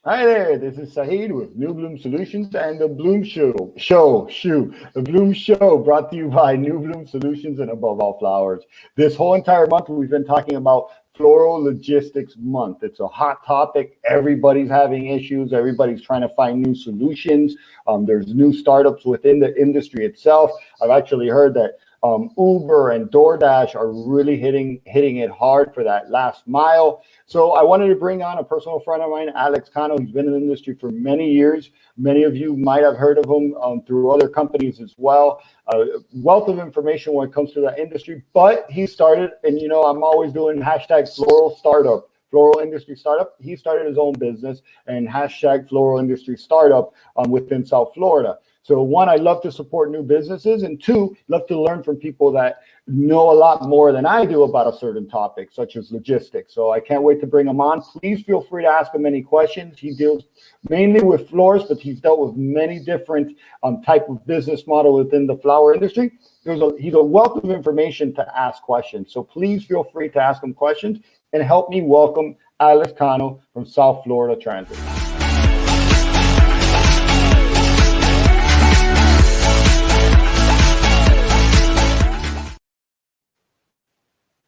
Hi there, this is Sahid with New Bloom Solutions and the Bloom the Bloom Show brought to you by New Bloom Solutions and Above All Flowers. This whole entire month we've been talking about Floral Logistics Month. It's a hot topic. Everybody's having issues. Everybody's trying to find new solutions. There's new startups within the industry itself. I've actually heard that Uber and DoorDash are really hitting it hard for that last mile. So I wanted to bring on a personal friend of mine, Alex Cano. He's been in the industry for many years. Many of you might have heard of him through other companies as well. Wealth of information when it comes to that industry. But he started, and I'm always doing hashtag Floral Startup. Floral Industry Startup. He started his own business and hashtag Floral Industry Startup within South Florida. So one, I love to support new businesses, and two, love to learn from people that know a lot more than I do about a certain topic, such as logistics. So I can't wait to bring him on. Please feel free to ask him any questions. He deals mainly with florists, but he's dealt with many different type of business model within the flower industry. He's a wealth of information to ask questions. So please feel free to ask him questions and help me welcome Alex Cano from South Florida Transit.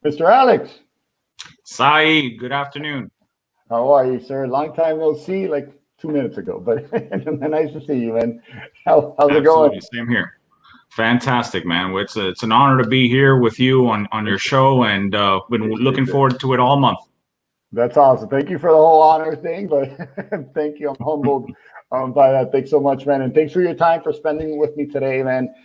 Mr. Alex. Sahid, good afternoon. How are you, sir? Long time no see, like 2 minutes ago, but nice to see you, man. How's it going? Same here. Fantastic, man. It's an honor to be here with you on your show, and been looking forward to it all month. That's awesome. Thank you for the whole honor thing, but thank you. I'm humbled by that. Thanks so much, man. And thanks for your time for spending with me today, man.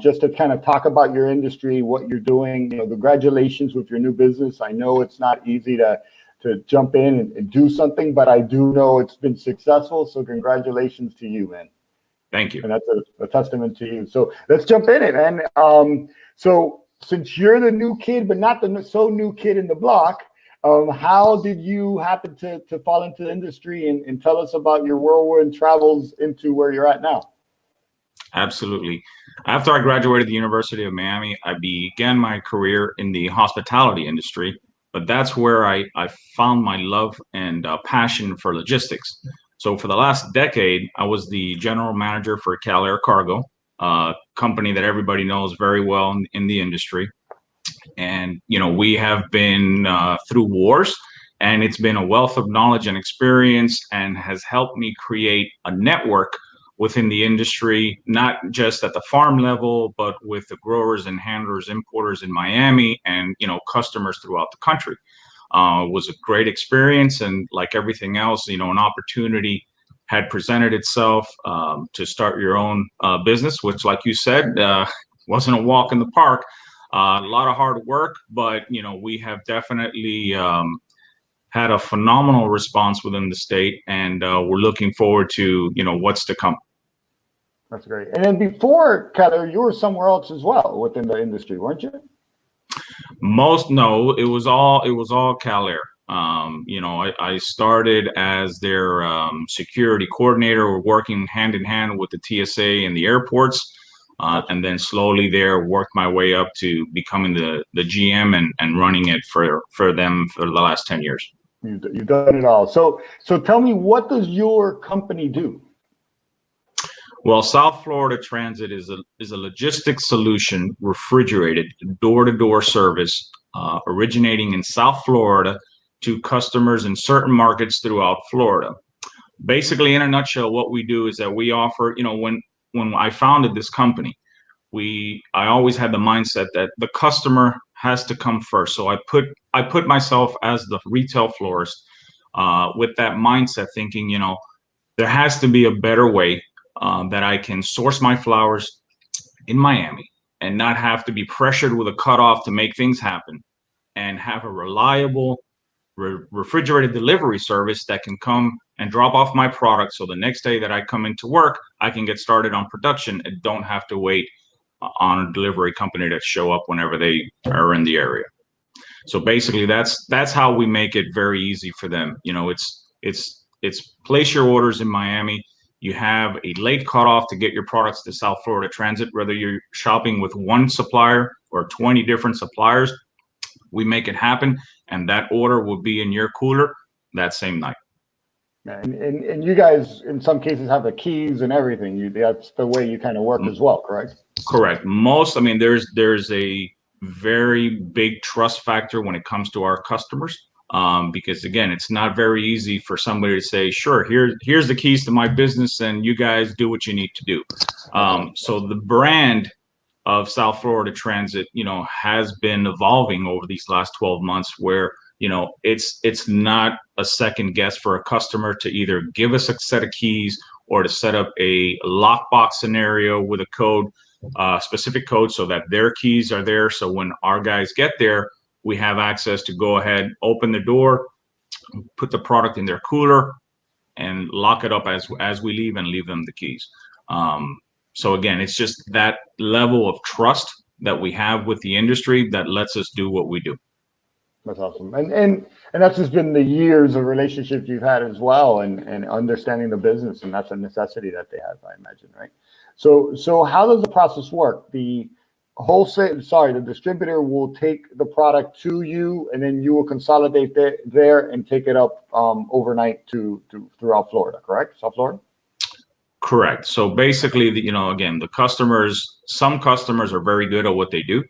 Just to kind of talk about your industry, what you're doing. Congratulations with your new business. I know it's not easy to jump in and do something, but I do know it's been successful. So congratulations to you, man. Thank you. And that's a testament to you. So let's jump in it, man. So since you're the new kid, but not the so new kid in the block, how did you happen to fall into the industry, and tell us about your whirlwind travels into where you're at now? Absolutely. After I graduated the University of Miami, I began my career in the hospitality industry, but that's where I found my love and passion for logistics. So for the last decade, I was the general manager for Cal Air Cargo, a company that everybody knows very well in the industry. And, we have been through wars, and it's been a wealth of knowledge and experience, and has helped me create a network within the industry, not just at the farm level, but with the growers and handlers, importers in Miami, and, customers throughout the country. It was a great experience. And like everything else, an opportunity had presented itself to start your own business, which, like you said, wasn't a walk in the park. A lot of hard work, but we have definitely had a phenomenal response within the state, and we're looking forward to what's to come. That's great. And then before Keller, you were somewhere else as well within the industry, weren't you? No, it was all Cal Air. I started as their security coordinator, working hand in hand with the TSA and the airports. And then slowly there worked my way up to becoming the GM and running it for them for the last 10 years. You've done it all. So tell me, what does your company do? Well, South Florida Transit is a logistics solution, refrigerated door-to-door service, originating in South Florida to customers in certain markets throughout Florida. Basically, in a nutshell, what we do is that we offer, when I founded this company, I always had the mindset that the customer has to come first. So I put myself as the retail florist with that mindset, thinking, there has to be a better way that I can source my flowers in Miami and not have to be pressured with a cutoff to make things happen, and have a reliable refrigerated delivery service that can come and drop off my product. So the next day that I come into work, I can get started on production and don't have to wait on a delivery company to show up whenever they are in the area. So basically that's how we make it very easy for them. It's place your orders in Miami. You have a late cutoff to get your products to South Florida Transit, whether you're shopping with one supplier or 20 different suppliers. We make it happen, and that order will be in your cooler that same night. And you guys, in some cases, have the keys and everything. That's the way you kind of work as well, correct? Correct. I mean, there's a very big trust factor when it comes to our customers. Because again, it's not very easy for somebody to say, sure, here's the keys to my business and you guys do what you need to do. So the brand of South Florida Transit, has been evolving over these last 12 months where, it's not a second guess for a customer to either give us a set of keys or to set up a lockbox scenario with a code, specific code, so that their keys are there. So when our guys get there, we have access to go ahead, open the door, put the product in their cooler, and lock it up as we leave and leave them the keys. So again, it's just that level of trust that we have with the industry that lets us do what we do. That's awesome. And that's just been the years of relationships you've had as well, and understanding the business, and that's a necessity that they have, I imagine, right? So how does the process work? The distributor will take the product to you, and then you will consolidate there and take it up overnight to throughout Florida, correct? South Florida? Correct. So basically, again, some customers are very good at what they do,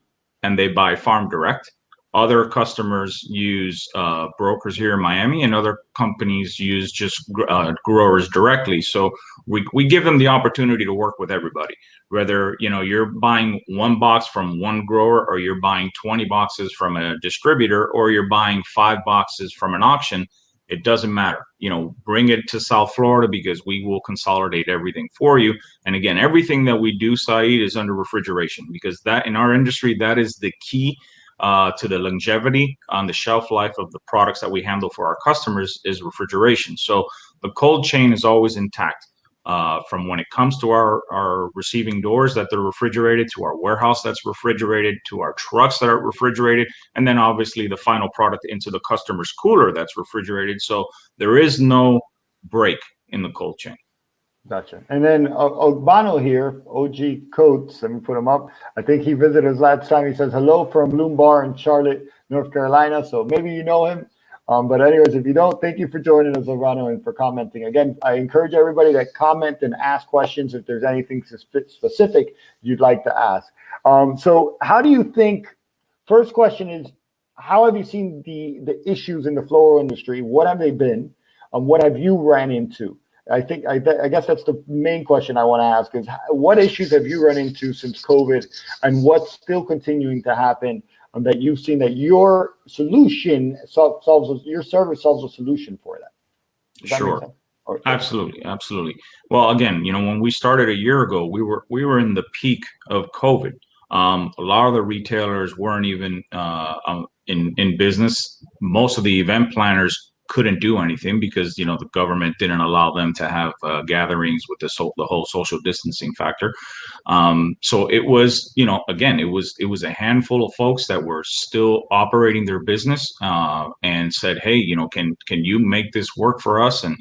and they buy farm direct. Other customers use brokers here in Miami, and other companies use just growers directly. So we give them the opportunity to work with everybody. Whether you're buying one box from one grower, or you're buying 20 boxes from a distributor, or you're buying 5 boxes from an auction, it doesn't matter. Bring it to South Florida, because we will consolidate everything for you. And again, everything that we do, Sahid, is under refrigeration, because that in our industry, that is the key to the longevity on the shelf life of the products that we handle for our customers is refrigeration. So the cold chain is always intact. From when it comes to our receiving doors that they're refrigerated, to our warehouse that's refrigerated, to our trucks that are refrigerated, and then obviously the final product into the customer's cooler that's refrigerated. So there is no break in the cold chain. Gotcha. And then Ogbano here, OG Coates, let me put him up. I think he visited us last time. He says hello from Bloom Bar in Charlotte, North Carolina. So maybe you know him. But anyways, if you don't, thank you for joining us, Ogbano, and for commenting. Again, I encourage everybody to comment and ask questions if there's anything specific you'd like to ask. So how do you think, first question is, how have you seen the issues in the floral industry? What have they been? What have you ran into? I guess that's the main question I want to ask is, what issues have you run into since COVID, and what's still continuing to happen that you've seen that your solution your service solves a solution for that? Sure. Absolutely. Well, again, when we started a year ago, we were in the peak of COVID. A lot of the retailers weren't even in business. Most of the event planners couldn't do anything because the government didn't allow them to have gatherings with the whole social distancing factor. So it was again, it was a handful of folks that were still operating their business and said, hey, can you make this work for us? And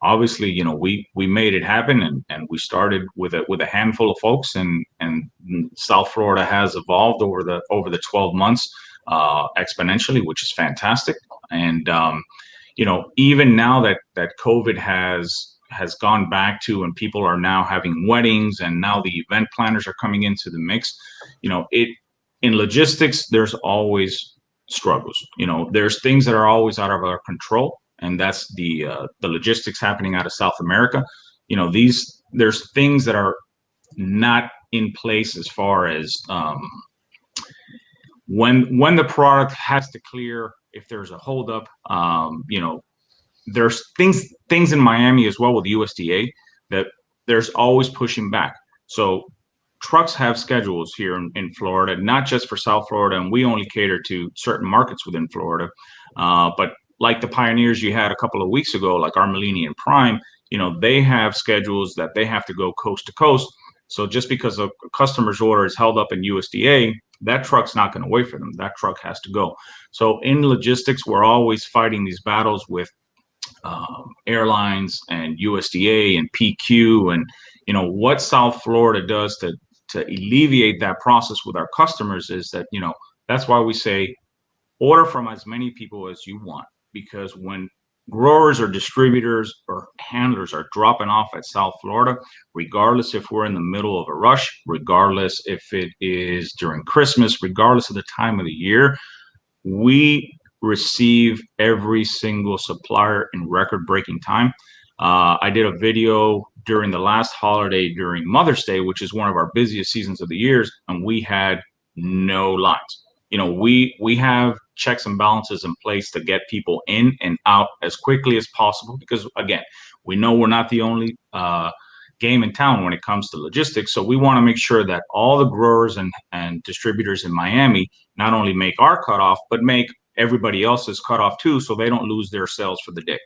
obviously, we made it happen, and we started with a handful of folks, and South Florida has evolved over the 12 months exponentially, which is fantastic. And even now that COVID has gone back to, and people are now having weddings, and now the event planners are coming into the mix, in logistics, there's always struggles. There's things that are always out of our control, and that's the logistics happening out of South America. There's things that are not in place as far as when the product has to clear, if there's a holdup. There's things in Miami as well with USDA that there's always pushing back. So trucks have schedules here in Florida, not just for South Florida, and we only cater to certain markets within Florida. But like the pioneers you had a couple of weeks ago, like Armelini and Prime, they have schedules that they have to go coast to coast. So just because a customer's order is held up in USDA, that truck's not going to wait for them. That truck has to go. So in logistics, we're always fighting these battles with airlines and USDA and PQ, and what South Florida does to alleviate that process with our customers is that that's why we say order from as many people as you want, because when growers or distributors or handlers are dropping off at South Florida, regardless if we're in the middle of a rush, regardless if it is during Christmas, regardless of the time of the year, we receive every single supplier in record-breaking time. I did a video during the last holiday during Mother's Day, which is one of our busiest seasons of the years, and we had no lines. We have checks and balances in place to get people in and out as quickly as possible because, again, we know we're not the only game in town when it comes to logistics. So we want to make sure that all the growers and distributors in Miami not only make our cutoff, but make everybody else's cutoff too, so they don't lose their sales for the day.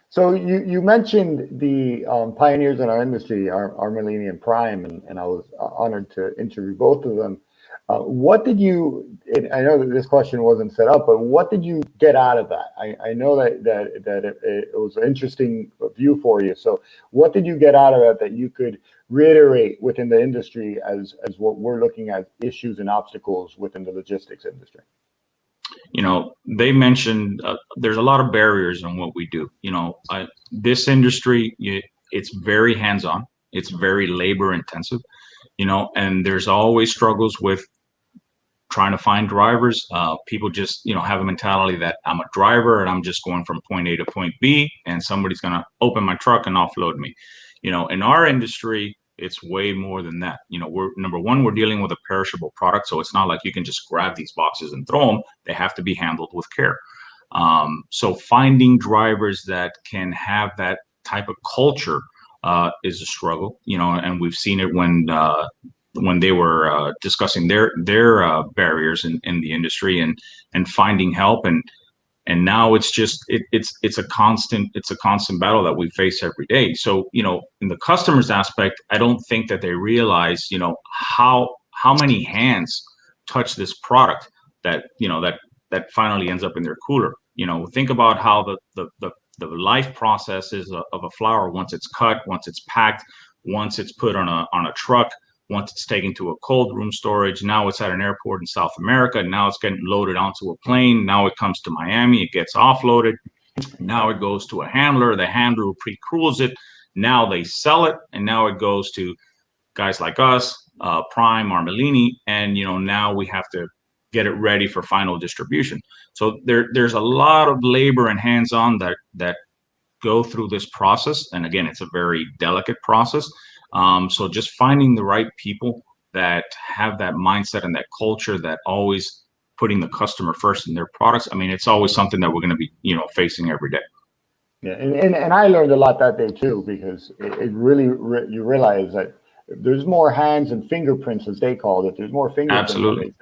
So you mentioned the pioneers in our industry, Armelini and Prime, and I was honored to interview both of them. What did you, I know that this question wasn't set up, but what did you get out of that? I know that it was an interesting view for you. So what did you get out of it that you could reiterate within the industry as what we're looking at issues and obstacles within the logistics industry? They mentioned there's a lot of barriers in what we do. This industry, it's very hands-on. It's very labor intensive, and there's always struggles with trying to find drivers. People just, have a mentality that I'm a driver and I'm just going from point A to point B and somebody's going to open my truck and offload me. In our industry, it's way more than that. We're number one, we're dealing with a perishable product. So it's not like you can just grab these boxes and throw them. They have to be handled with care. So finding drivers that can have that type of culture is a struggle, and we've seen it when they were discussing their barriers in the industry and finding help. And now it's just it's a constant battle that we face every day. So in the customer's aspect, I don't think that they realize how many hands touch this product that that finally ends up in their cooler. Think about how the life process is of a flower once it's cut, once it's packed, once it's put on a truck, once it's taken to a cold room storage. Now it's at an airport in South America. Now it's getting loaded onto a plane. Now it comes to Miami. It gets offloaded. Now it goes to a handler. The handler pre-cools it. Now they sell it. And now it goes to guys like us, Prime, Armelini. And, now we have to get it ready for final distribution. So there's a lot of labor and hands-on that go through this process. And again, it's a very delicate process. So just finding the right people that have that mindset and that culture that always putting the customer first in their products. I mean, it's always something that we're going to be, facing every day. Yeah, and I learned a lot that day too, because it really, you realize that there's more hands and fingerprints, as they call it. There's more fingerprints. Absolutely.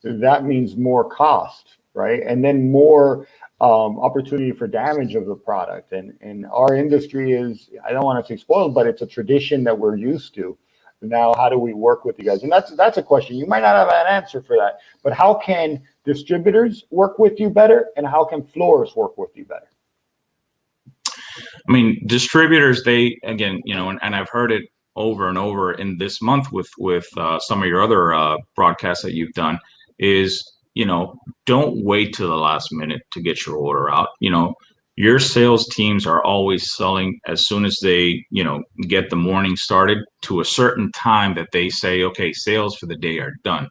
That means more cost, right? And then more opportunity for damage of the product. And our industry is, I don't want to say spoiled, but it's a tradition that we're used to. Now, how do we work with you guys? And that's a question. You might not have an answer for that, but how can distributors work with you better, and how can florists work with you better? I mean, distributors, they, again, and I've heard it over and over in this month with some of your other broadcasts that you've done, is, don't wait till the last minute to get your order out. Your sales teams are always selling as soon as they, get the morning started to a certain time that they say, okay, sales for the day are done.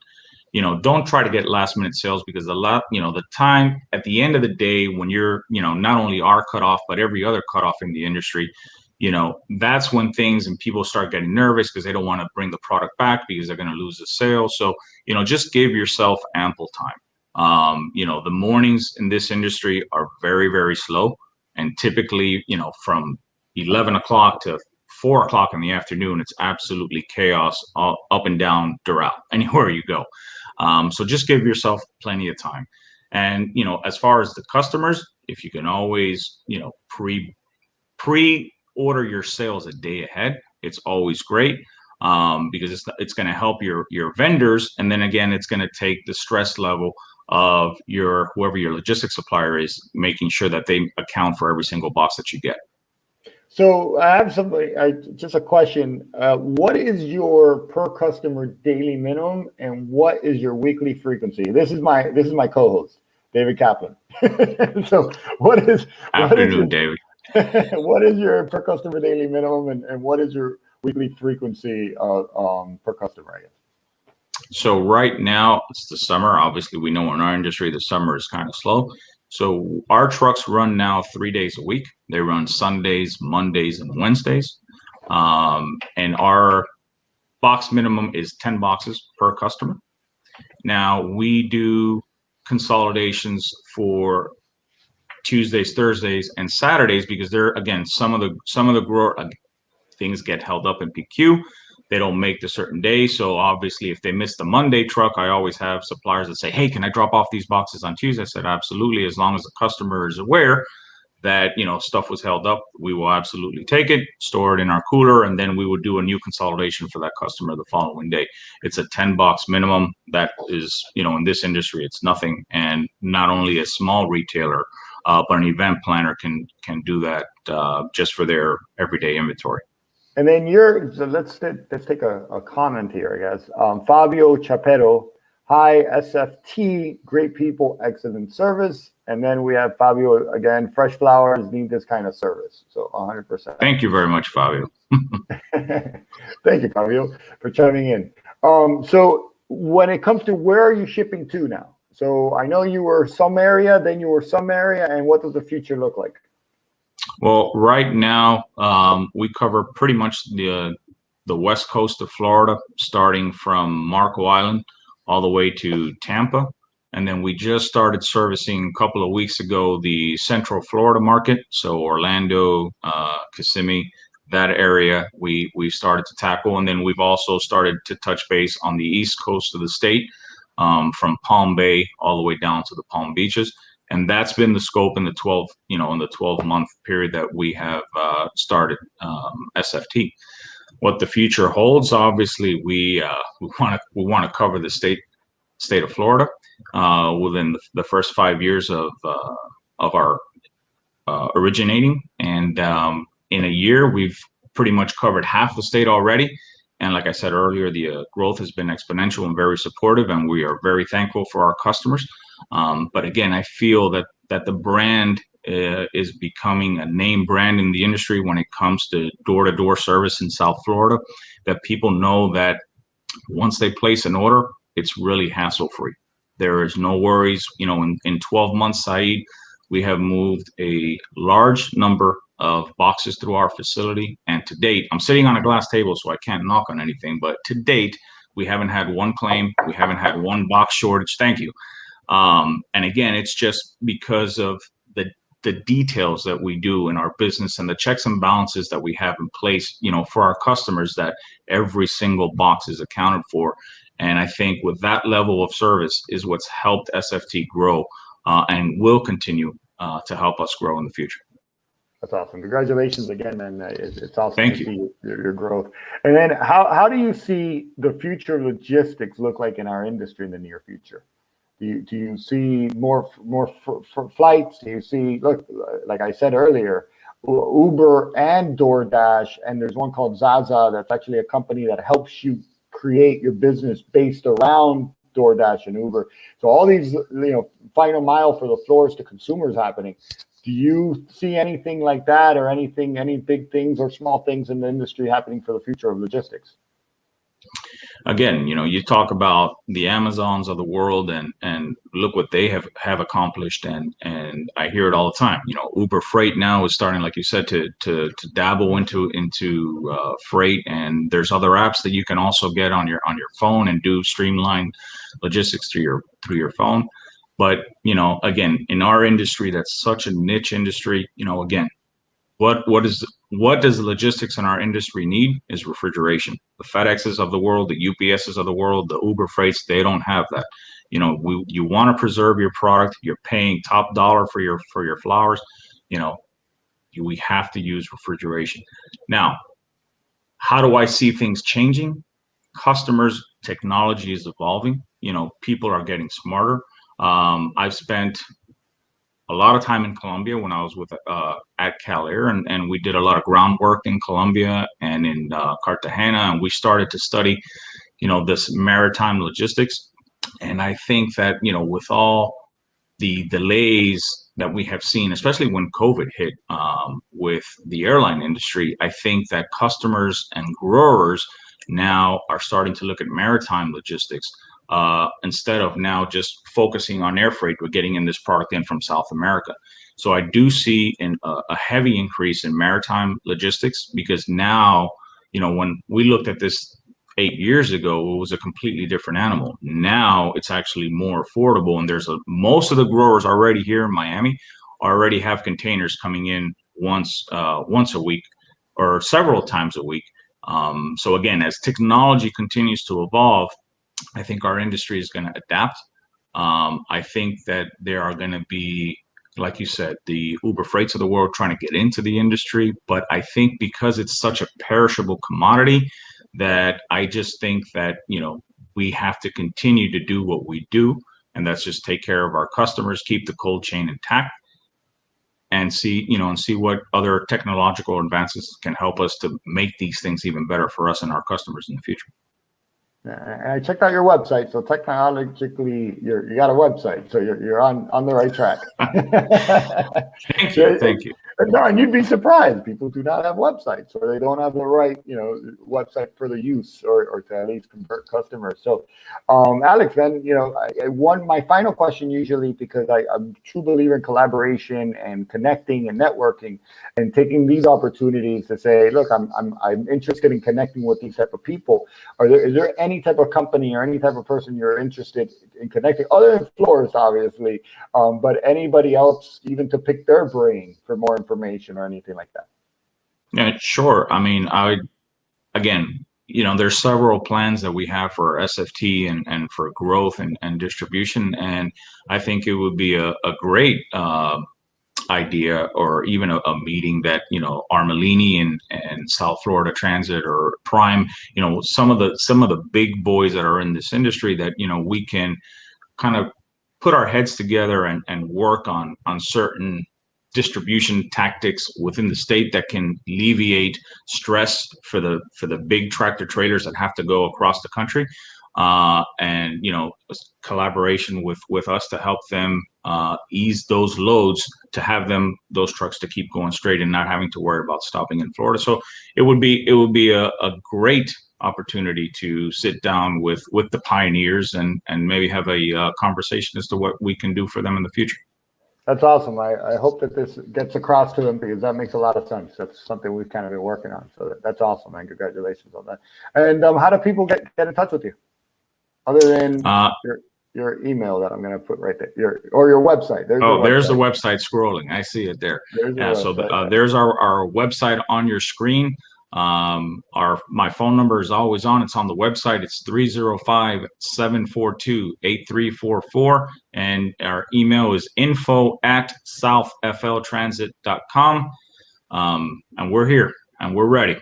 Don't try to get last minute sales, because the time at the end of the day when you're, not only our cutoff, but every other cutoff in the industry, that's when things and people start getting nervous because they don't want to bring the product back because they're going to lose the sale. So, just give yourself ample time. The mornings in this industry are very, very slow. And typically, from 11 o'clock to 4 o'clock in the afternoon, it's absolutely chaos up and down Doral, anywhere you go. So just give yourself plenty of time. And, as far as the customers, if you can always, pre-order your sales a day ahead, it's always great. Because it's going to help your vendors. And then again, it's going to take the stress level of whoever your logistics supplier is, making sure that they account for every single box that you get. So I have just a question. What is your per customer daily minimum, and what is your weekly frequency? This is my co-host. David Kaplan. So what is Afternoon, David. what is your per customer daily minimum, and what is your weekly frequency per customer, I guess? So right now it's the summer. Obviously, we know in our industry the summer is kind of slow. So our trucks run now 3 days a week. They run Sundays, Mondays, and Wednesdays. And our box minimum is 10 boxes per customer. Now we do consolidations for Tuesdays, Thursdays, and Saturdays because they're, again, some of the grower things get held up in PQ. They don't make the certain day. So obviously if they miss the Monday truck, I always have suppliers that say, hey, can I drop off these boxes on Tuesday? I said, absolutely. As long as the customer is aware that, stuff was held up, we will absolutely take it, store it in our cooler, and then we would do a new consolidation for that customer the following day. It's a 10 box minimum. That is, in this industry, it's nothing. And not only a small retailer, but an event planner can do that just for their everyday inventory. And then so let's take a comment here, I guess. Fabio Chapero, hi, SFT, great people, excellent service. And then we have Fabio again, fresh flowers need this kind of service. So 100%. Thank you very much, Fabio. Thank you, Fabio, for chiming in. So when it comes to where are you shipping to now? So I know you were some area, then you were some area, and what does the future look like? Well, right now, we cover pretty much the west coast of Florida, starting from Marco Island all the way to Tampa. And then we just started servicing a couple of weeks ago the Central Florida market. So Orlando, Kissimmee, that area we started to tackle. And then we've also started to touch base on the east coast of the state, from Palm Bay all the way down to the Palm Beaches. And that's been the scope in the 12-month period that we have started SFT. What the future holds, obviously, we want to cover the state of Florida within the first 5 years of our originating, and in a year we've pretty much covered half the state already. And like I said earlier, the growth has been exponential and very supportive, and we are very thankful for our customers. But again, I feel that the brand is becoming a name brand in the industry when it comes to door-to-door service in South Florida, that people know that once they place an order, it's really hassle-free. There is no worries. In 12 months, Sahid, we have moved a large number of boxes through our facility. And to date, I'm sitting on a glass table, so I can't knock on anything, but to date, we haven't had one claim. We haven't had one box shortage. Thank you. And again, it's just because of the details that we do in our business and the checks and balances that we have in place, for our customers, that every single box is accounted for. And I think with that level of service is what's helped SFT grow and will continue to help us grow in the future. That's awesome. Congratulations again, man. It's awesome Thank to you. see your growth. And then how do you see the future of logistics look like in our industry in the near future? Do you see more flights? Do you see, look, like I said earlier, Uber and DoorDash, and there's one called Zaza that's actually a company that helps you create your business based around DoorDash and Uber. So all these, final mile for the florist to consumers happening. Do you see anything like that, or any big things or small things in the industry happening for the future of logistics? Again, you talk about the Amazons of the world, and look what they have accomplished, and I hear it all the time. Uber Freight now is starting, like you said, to dabble into freight, and there's other apps that you can also get on your phone and do streamlined logistics through your phone. But again, in our industry, that's such a niche industry. Again, what does the logistics in our industry need is refrigeration. The FedExes of the world, the UPSs of the world, the Uber Freights, they don't have that. You want to preserve your product. You're paying top dollar for your flowers. We have to use refrigeration. Now, how do I see things changing? Customers, technology is evolving. People are getting smarter. I've spent a lot of time in Colombia when I was at Cal Air, and we did a lot of groundwork in Colombia and in Cartagena, and we started to study, this maritime logistics. And I think that, with all the delays that we have seen, especially when COVID hit with the airline industry, I think that customers and growers now are starting to look at maritime logistics instead of now just focusing on air freight. We're getting in this product in from South America. So I do see a heavy increase in maritime logistics, because now, when we looked at this 8 years ago, it was a completely different animal. Now it's actually more affordable, and most of the growers already here in Miami already have containers coming in once a week or several times a week. So again, as technology continues to evolve, I think our industry is going to adapt. I think that there are going to be, like you said, the Uber Freights of the world trying to get into the industry. But I think because it's such a perishable commodity, that I just think that, we have to continue to do what we do. And that's just take care of our customers, keep the cold chain intact, and see what other technological advances can help us to make these things even better for us and our customers in the future. And I checked out your website, so technologically, you got a website, so you're on the right track. Thank you. No, and you'd be surprised. People do not have websites, or they don't have the right, website for the use, or to at least convert customers. So, Alex, then, my final question usually, because I'm a true believer in collaboration and connecting and networking, and taking these opportunities to say, look, I'm interested in connecting with these type of people. Is there any type of company or any type of person you're interested in connecting, other than Florist, obviously, but anybody else, even to pick their brain for more information or anything like that? Yeah, sure. I mean, there's several plans that we have for SFT and for growth and distribution. And I think it would be a great idea, or even a meeting that, Armalini and South Florida Transit or Prime, some of the big boys that are in this industry, that, we can kind of put our heads together and work on certain distribution tactics within the state that can alleviate stress for the big tractor trailers that have to go across the country, and collaboration with us to help them ease those loads, to have those trucks to keep going straight and not having to worry about stopping in Florida. So it would be a great opportunity to sit down with the pioneers and maybe have a conversation as to what we can do for them in the future. That's awesome. I hope that this gets across to them, because that makes a lot of sense. That's something we've kind of been working on. So that's awesome, man. Congratulations on that. And how do people get in touch with you, other than your email that I'm going to put right there, your website? There's the website scrolling. I see it there. So there's our website on your screen. My phone number is always on. It's on the website. It's 305-742-8344. And our email is info@southfltransit.com. And we're here and we're ready.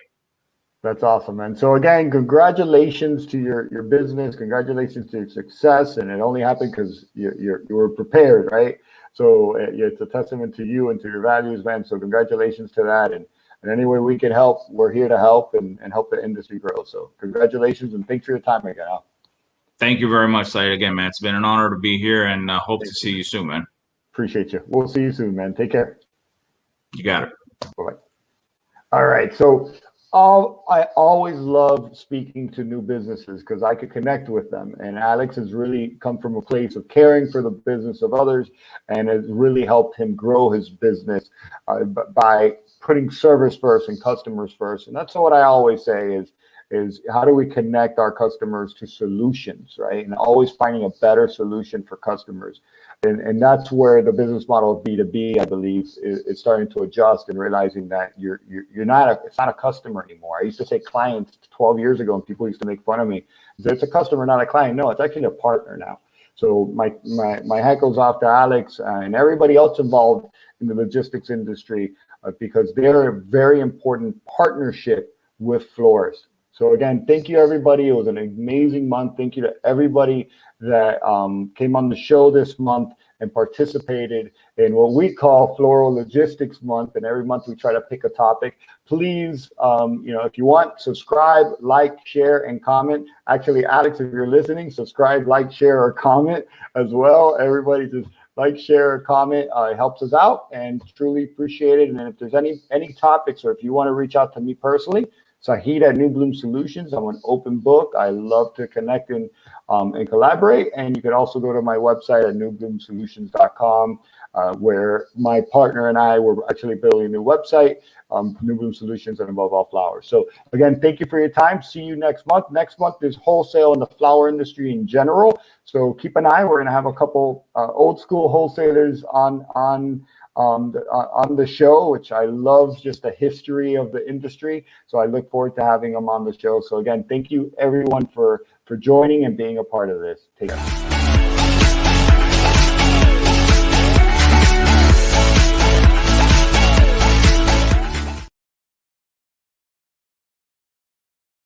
That's awesome, man. So again, congratulations to your business. Congratulations to your success. And it only happened because you were prepared, right? So it's a testament to you and to your values, man. So congratulations to that. And any way we can help, we're here to help and help the industry grow. So congratulations, and thanks for your time again, Al. Thank you very much, Sahid. Again, man, it's been an honor to be here, and hope to see you soon, man. Appreciate you. We'll see you soon, man. Take care. You got it. Bye-bye. All right. So I always love speaking to new businesses, because I could connect with them. And Alex has really come from a place of caring for the business of others, and has really helped him grow his business by putting service first and customers first. And that's what I always say is how do we connect our customers to solutions, right? And always finding a better solution for customers. And that's where the business model of B2B, I believe, is starting to adjust, and realizing that it's not a customer anymore. I used to say clients 12 years ago, and people used to make fun of me. It's a customer, not a client. No, it's actually a partner now. So my hat goes off to Alex and everybody else involved in the logistics industry, because they're a very important partnership with Florist. So again, thank you, everybody. It was an amazing month. Thank you to everybody that came on the show this month and participated in what we call Floral Logistics Month. And every month we try to pick a topic. Please, if you want, subscribe, like, share, and comment. Actually, Alex, if you're listening, subscribe, like, share, or comment as well. Everybody just like, share, comment. It helps us out and truly appreciate it. And if there's any topics, or if you want to reach out to me personally, Sahid at New Bloom Solutions. I'm an open book. I love to connect and collaborate. And you can also go to my website at newbloomsolutions.com, where my partner and I were actually building a new website, New Bloom Solutions and Above All Flowers. So again, thank you for your time. See you next month. Next month is wholesale in the flower industry in general. So keep an eye. We're going to have a couple old school wholesalers on the show, which I love, just the history of the industry. So I look forward to having them on the show. So again, thank you everyone for joining and being a part of this. Take care.